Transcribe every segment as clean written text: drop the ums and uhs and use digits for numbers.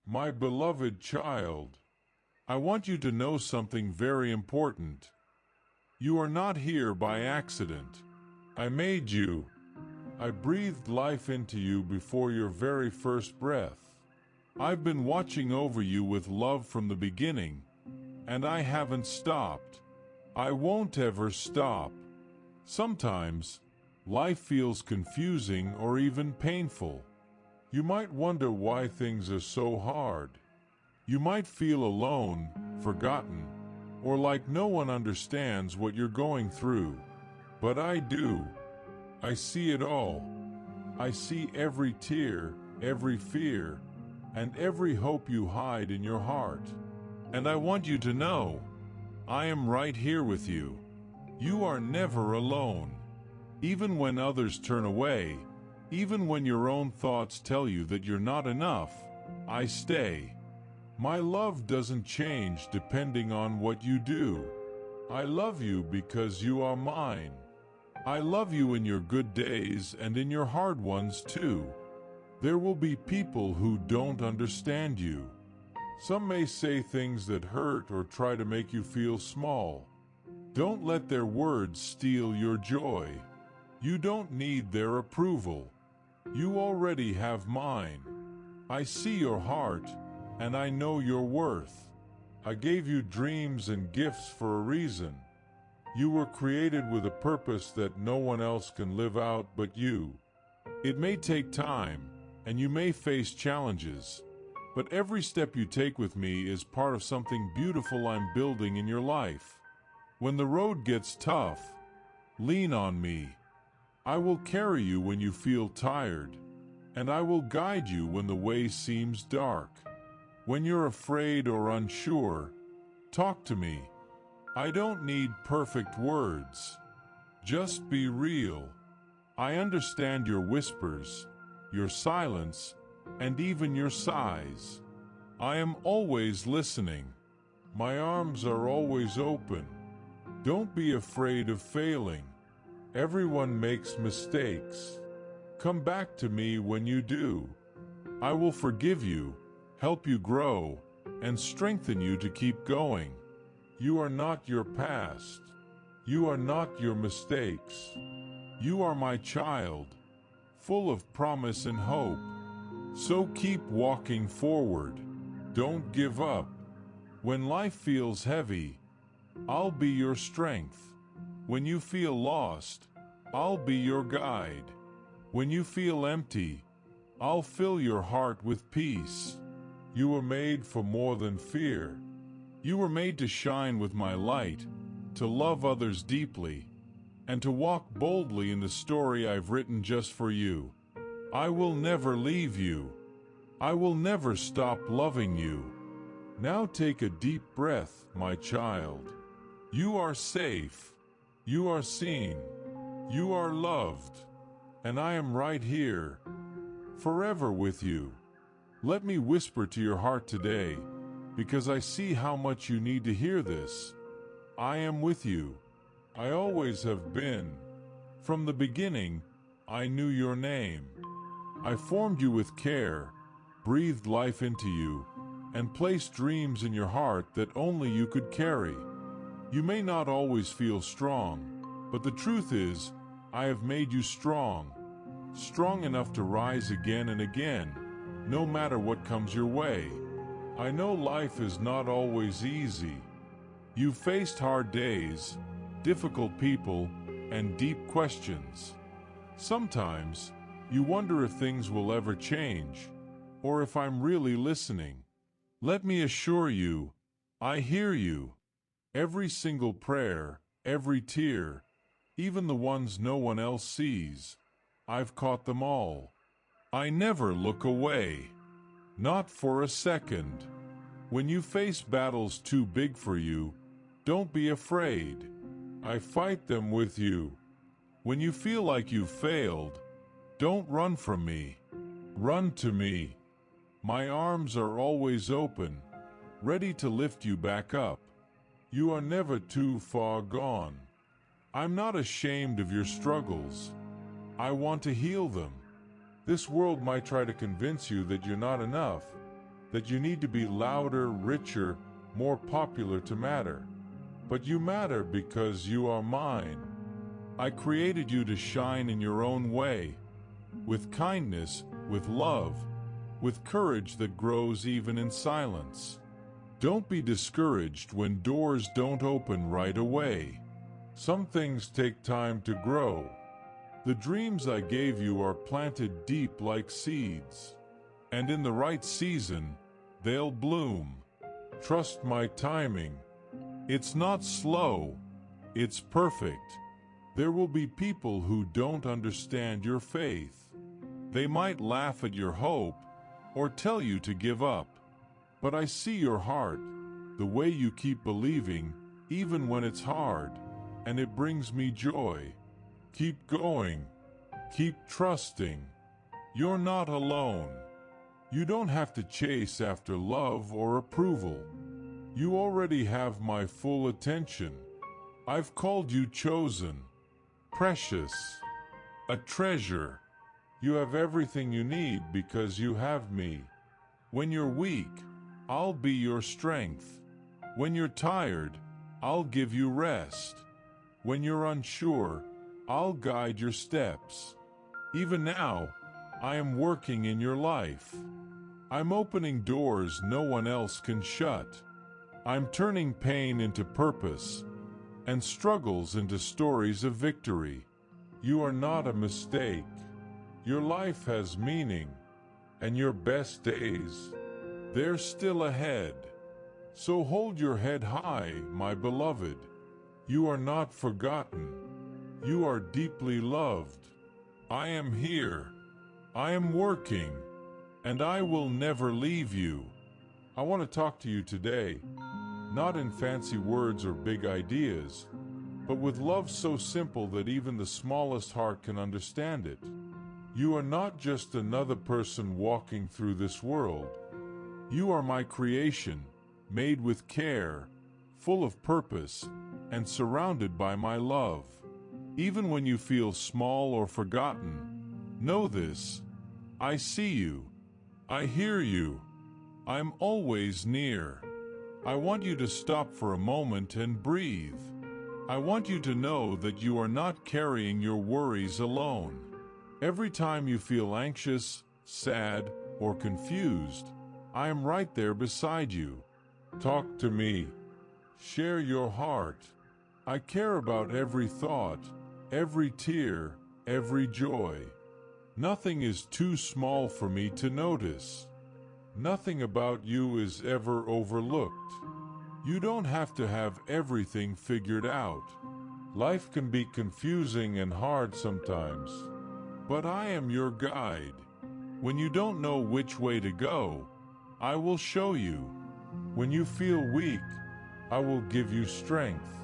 My beloved child, I want you to know something very important. You are not here by accident. I made you. I breathed life into you before your very first breath. I've been watching over you with love from the beginning, and I haven't stopped. I won't ever stop. Sometimes, life feels confusing or even painful. You might wonder why things are so hard. You might feel alone, forgotten, or like no one understands what you're going through. But I do. I see it all. I see every tear, every fear, and every hope you hide in your heart. And I want you to know, I am right here with you. You are never alone. Even when others turn away, even when your own thoughts tell you that you're not enough, I stay. My love doesn't change depending on what you do. I love you because you are mine. I love you in your good days and in your hard ones too. There will be people who don't understand you. Some may say things that hurt or try to make you feel small. Don't let their words steal your joy. You don't need their approval. You already have mine. I see your heart, and I know your worth. I gave you dreams and gifts for a reason. You were created with a purpose that no one else can live out but you. It may take time, and you may face challenges, but every step you take with me is part of something beautiful I'm building in your life. When the road gets tough, lean on me. I will carry you when you feel tired, and I will guide you when the way seems dark. When you're afraid or unsure, talk to me. I don't need perfect words. Just be real. I understand your whispers, your silence, and even your sighs. I am always listening. My arms are always open. Don't be afraid of failing. Everyone makes mistakes. Come back to me when you do. I will forgive you, help you grow, and strengthen you to keep going. You are not your past. You are not your mistakes. You are my child, full of promise and hope. So keep walking forward. Don't give up. When life feels heavy, I'll be your strength. When you feel lost, I'll be your guide. When you feel empty, I'll fill your heart with peace. You were made for more than fear. You were made to shine with my light, to love others deeply, and to walk boldly in the story I've written just for you. I will never leave you. I will never stop loving you. Now take a deep breath, my child. You are safe. You are seen. You are loved. And I am right here, forever with you. Let me whisper to your heart today, because I see how much you need to hear this. I am with you. I always have been. From the beginning, I knew your name. I formed you with care, breathed life into you, and placed dreams in your heart that only you could carry. You may not always feel strong, but the truth is, I have made you strong. Strong enough to rise again and again, no matter what comes your way. I know life is not always easy. You've faced hard days, difficult people, and deep questions. Sometimes, you wonder if things will ever change, or if I'm really listening. Let me assure you, I hear you. Every single prayer, every tear, even the ones no one else sees, I've caught them all. I never look away. Not for a second. When you face battles too big for you, don't be afraid. I fight them with you. When you feel like you've failed, don't run from me. Run to me. My arms are always open, ready to lift you back up. You are never too far gone. I'm not ashamed of your struggles. I want to heal them. This world might try to convince you that you're not enough, that you need to be louder, richer, more popular to matter. But you matter because you are mine. I created you to shine in your own way, with kindness, with love, with courage that grows even in silence. Don't be discouraged when doors don't open right away. Some things take time to grow. The dreams I gave you are planted deep like seeds, and in the right season, they'll bloom. Trust my timing. It's not slow, it's perfect. There will be people who don't understand your faith. They might laugh at your hope or tell you to give up. But I see your heart, the way you keep believing, even when it's hard, and it brings me joy. Keep going. Keep trusting. You're not alone. You don't have to chase after love or approval. You already have my full attention. I've called you chosen, precious, a treasure. You have everything you need because you have me. When you're weak, I'll be your strength. When you're tired, I'll give you rest. When you're unsure, I'll guide your steps. Even now, I am working in your life. I'm opening doors no one else can shut. I'm turning pain into purpose and struggles into stories of victory. You are not a mistake. Your life has meaning, and your best days, they're still ahead. So hold your head high, my beloved. You are not forgotten. You are deeply loved. I am here. I am working, and I will never leave you. I want to talk to you today, not in fancy words or big ideas, but with love so simple that even the smallest heart can understand it. You are not just another person walking through this world. You are my creation, made with care, full of purpose, and surrounded by my love. Even when you feel small or forgotten, know this: I see you. I hear you. I'm always near. I want you to stop for a moment and breathe. I want you to know that you are not carrying your worries alone. Every time you feel anxious, sad, or confused, I am right there beside you. Talk to me. Share your heart. I care about every thought, every tear, every joy. Nothing is too small for me to notice. Nothing about you is ever overlooked. You don't have to have everything figured out. Life can be confusing and hard sometimes, but I am your guide. When you don't know which way to go, I will show you. When you feel weak, I will give you strength.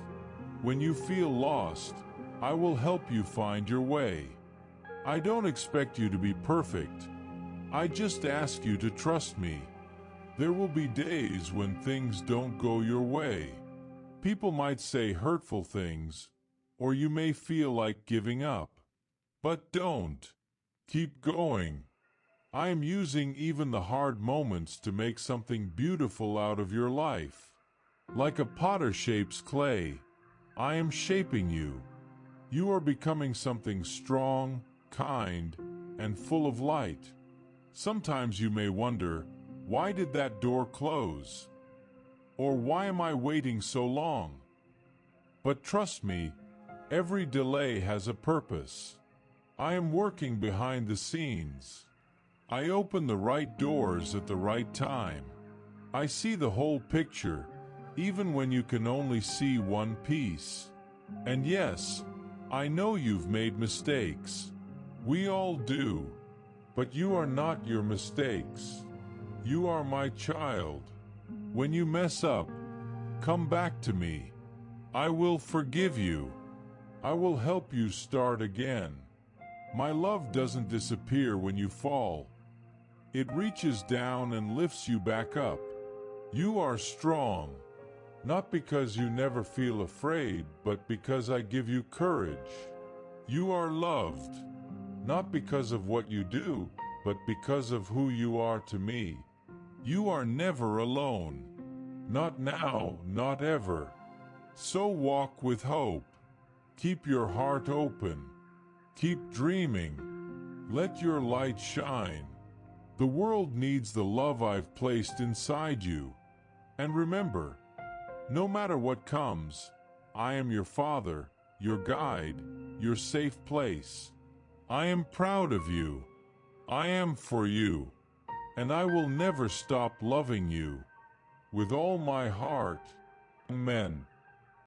When you feel lost, I will help you find your way. I don't expect you to be perfect. I just ask you to trust me. There will be days when things don't go your way. People might say hurtful things, or you may feel like giving up. But don't. Keep going. I am using even the hard moments to make something beautiful out of your life. Like a potter shapes clay, I am shaping you. You are becoming something strong, kind, and full of light. Sometimes you may wonder, why did that door close? Or why am I waiting so long? But trust me, every delay has a purpose. I am working behind the scenes. I open the right doors at the right time. I see the whole picture, even when you can only see one piece. And yes, I know you've made mistakes. We all do. But you are not your mistakes. You are my child. When you mess up, come back to me. I will forgive you. I will help you start again. My love doesn't disappear when you fall. It reaches down and lifts you back up. You are strong, not because you never feel afraid, but because I give you courage. You are loved, not because of what you do, but because of who you are to me. You are never alone. Not now, not ever. So walk with hope. Keep your heart open. Keep dreaming. Let your light shine. The world needs the love I've placed inside you. And remember, no matter what comes, I am your father, your guide, your safe place. I am proud of you. I am for you. And I will never stop loving you. With all my heart. Amen.